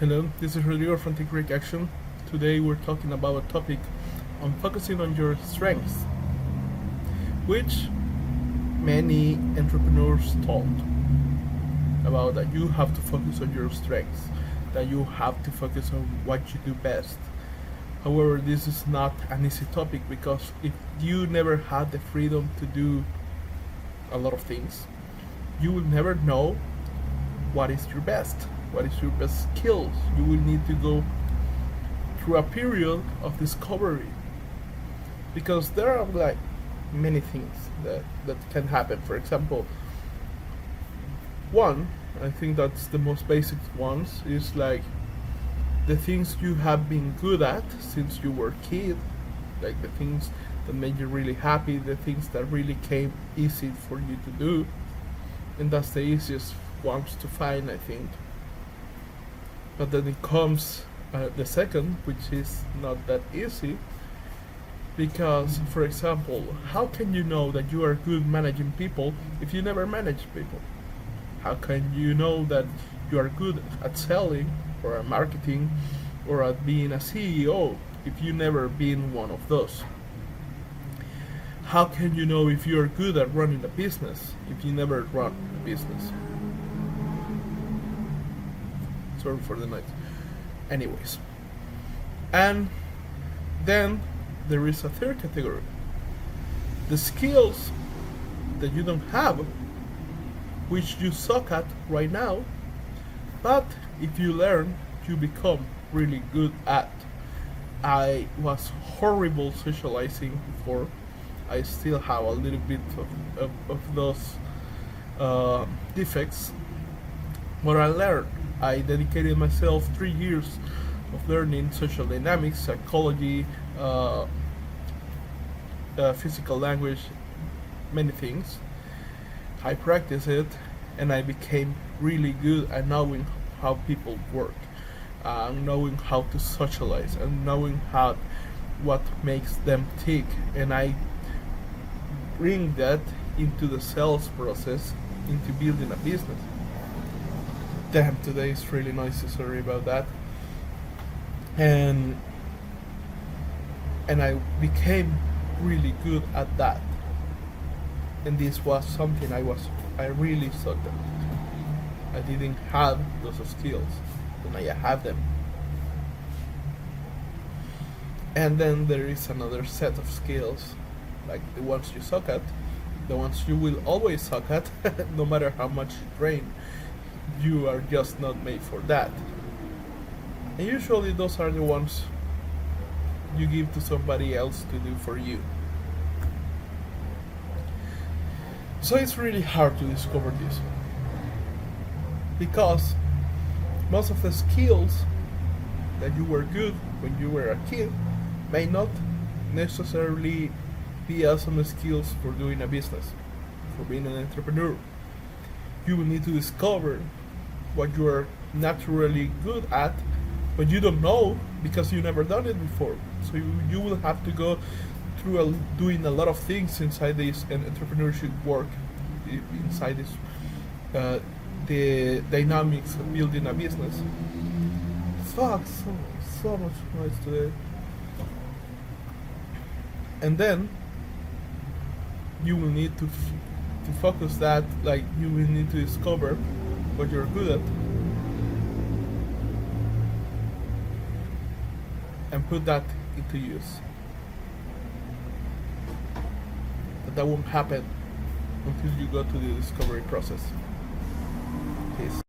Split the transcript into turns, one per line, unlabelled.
Hello, this is Rodrigo from Take Break Action. Today we're talking about a topic on focusing on your strengths, which many entrepreneurs told about that you have to focus on your strengths, that you have to focus on what you do best. However, this is not an easy topic because if you never had the freedom to do a lot of things, you will never know what is your best, what is your best skills. You will need to go through a period of discovery because there are like many things that can happen. For example, one, I think that's the most basic ones, is like the things you have been good at since you were a kid, like the things that made you really happy, the things that really came easy for you to do, and that's the easiest ones to find, I think. But then it comes the second, which is not that easy, because, for example, how can you know that you are good managing people if you never manage people? How can you know that you are good at selling or at marketing or at being a CEO if you never been one of those? How can you know if you are good at running a business if you never run a business? Sorry for the noise. Anyways. And then there is a third category. The skills that you don't have, which you suck at right now, but if you learn, you become really good at. I was horrible socializing before. I still have a little bit of those defects. What I learned, I dedicated myself 3 years of learning social dynamics, psychology, physical language, many things. I practiced it and I became really good at knowing how people work, knowing how to socialize, and knowing what makes them tick. And I bring that into the sales process, into building a business. Damn, today is really noisy, sorry about that. And I became really good at that. And this was something I really sucked at. I didn't have those skills, and I have them. And then there is another set of skills, like the ones you suck at, the ones you will always suck at, no matter how much you train. You are just not made for that. And usually those are the ones you give to somebody else to do for you. So it's really hard to discover this, because most of the skills that you were good when you were a kid may not necessarily be awesome skills for doing a business, for being an entrepreneur. You will need to discover what you are naturally good at, but you don't know because you never done it before. So you will have to go through doing a lot of things inside this entrepreneurship work, inside this the dynamics of building a business. Fuck, so much noise today. And then you will need to focus that, like you will need to discover what you're good at and put that into use. But that won't happen until you go to the discovery process. Peace.